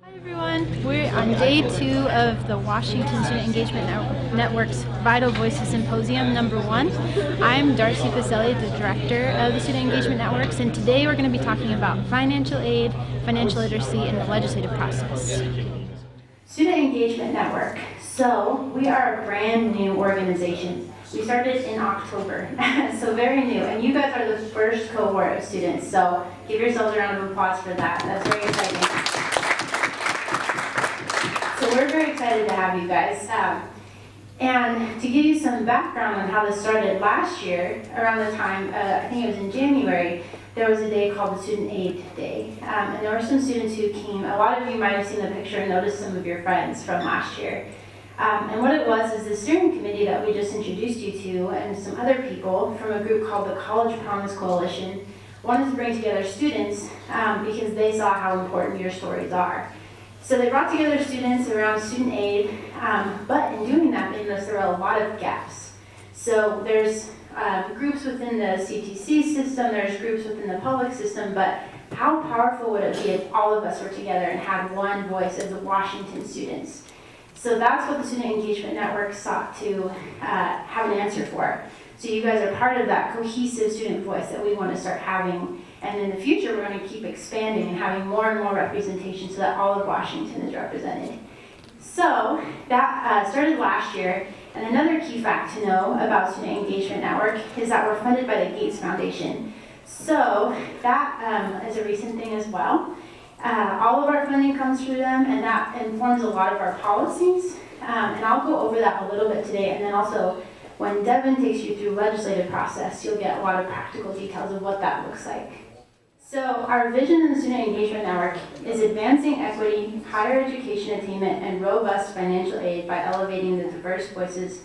Hi everyone, we're on day 2 of the Washington Student Engagement Network's Vital Voices Symposium #1. I'm Darcy Posselli, the director of the Student Engagement Networks, and today we're going to be talking about financial aid, financial literacy, and the legislative process. Student Engagement Network. So we are a brand new organization. We started in October, so very new, and you guys are the first cohort of students, so give yourselves a round of applause for that. That's very exciting. So we're very excited to have you guys. And to give you some background on how this started last year, around the time, I think it was in January, there was a day called the Student Aid Day. And there were some students who came. A lot of you might have seen the picture and noticed some of your friends from last year. And what it was is the steering committee that we just introduced you to and some other people from a group called the College Promise Coalition wanted to bring together students because they saw how important your stories are. So they brought together students around student aid, but in doing that, they noticed there were a lot of gaps. So there's groups within the CTC system, there's groups within the public system, but how powerful would it be if all of us were together and had one voice as the Washington students? So that's what the Student Engagement Network sought to have an answer for. So you guys are part of that cohesive student voice that we want to start having. And in the future, we're going to keep expanding and having more and more representation so that all of Washington is represented. So that started last year. And another key fact to know about Student Engagement Network is that we're funded by the Gates Foundation. So that is a recent thing as well. All of our funding comes through them, and that informs a lot of our policies. And I'll go over that a little bit today, and then also when Devin takes you through legislative process, you'll get a lot of practical details of what that looks like. So our vision in the Student Engagement Network is advancing equity, higher education attainment, and robust financial aid by elevating the diverse voices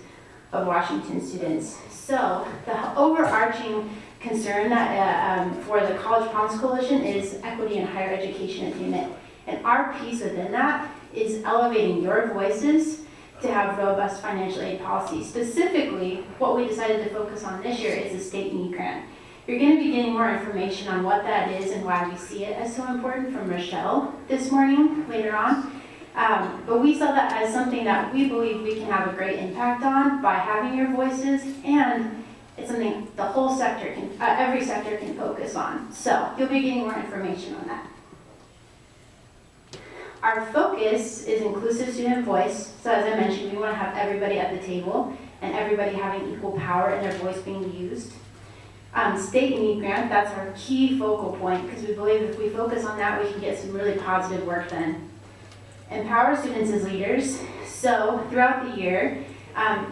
of Washington students. So the overarching concern that for the College Promise Coalition is equity and higher education attainment. And our piece within that is elevating your voices to have robust financial aid policies. Specifically, what we decided to focus on this year is the state need grant. You're going to be getting more information on what that is and why we see it as so important from Rochelle this morning, later on. But we saw that as something that we believe we can have a great impact on by having your voices, and it's something the whole sector can, every sector can focus on. So you'll be getting more information on that. Our focus is inclusive student voice. So as I mentioned, we want to have everybody at the table and everybody having equal power and their voice being used. State need grant, that's our key focal point because we believe if we focus on that, we can get some really positive work done. Empower students as leaders. So throughout the year,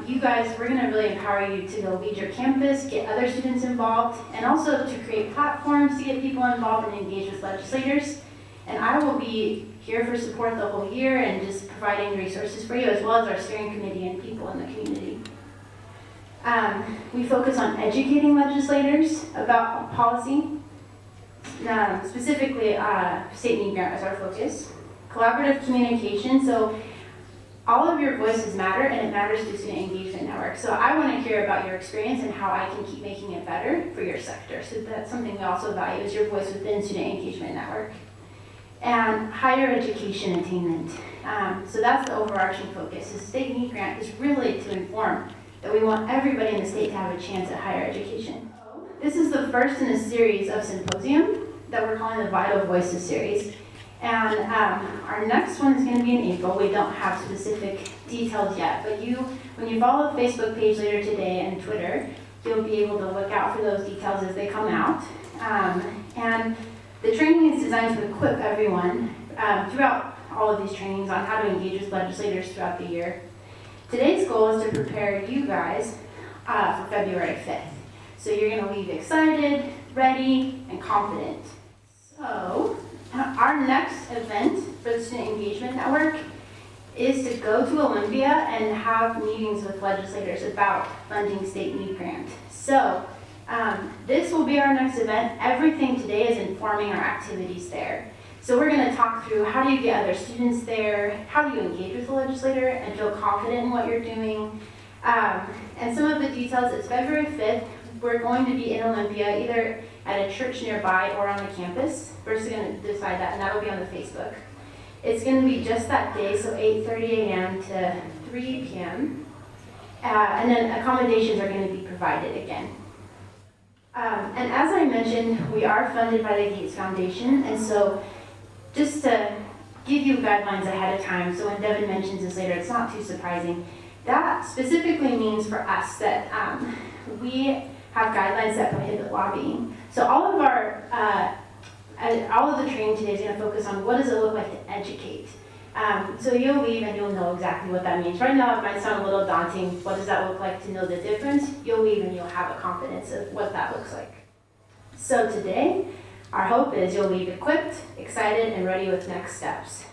you guys, we're going to really empower you to go lead your campus, get other students involved, and also to create platforms to get people involved and engage with legislators. And I will be here for support the whole year and just providing resources for you, as well as our steering committee and people in the community. We focus on educating legislators about policy. Specifically, state need grant is our focus. Collaborative communication, so all of your voices matter, and it matters to Student Engagement Network. So I want to hear about your experience and how I can keep making it better for your sector. So that's something we also value, is your voice within Student Engagement Network. And higher education attainment. So that's the overarching focus. The state need grant is really to inform that we want everybody in the state to have a chance at higher education. This is the first in a series of symposium that we're calling the Vital Voices series. And our next one is going to be in April. We don't have specific details yet, but when you follow the Facebook page later today and Twitter, you'll be able to look out for those details as they come out. And the training is designed to equip everyone throughout all of these trainings on how to engage with legislators throughout the year. Today's goal is to prepare you guys for February 5th. So you're going to leave excited, ready, and confident. So our next event for the Student Engagement Network is to go to Olympia and have meetings with legislators about funding state need grant. So this will be our next event. Everything today is informing our activities there. So we're going to talk through how do you get other students there, how do you engage with the legislator and feel confident in what you're doing, and some of the details. It's February 5th. We're going to be in Olympia, either at a church nearby or on the campus. We're just going to decide that, and that'll be on the Facebook. It's going to be just that day, so 8:30 a.m. to 3 p.m. And then accommodations are going to be provided again. And as I mentioned, we are funded by the Gates Foundation, and so just to give you guidelines ahead of time, so when Devin mentions this later, it's not too surprising. That specifically means for us that we have guidelines that prohibit lobbying. So all of our, all of the training today is going to focus on what does it look like to educate. So you'll leave and you'll know exactly what that means. Right now it might sound a little daunting. What does that look like to know the difference? You'll leave and you'll have a confidence of what that looks like. So today, our hope is you'll leave equipped, excited, and ready with next steps.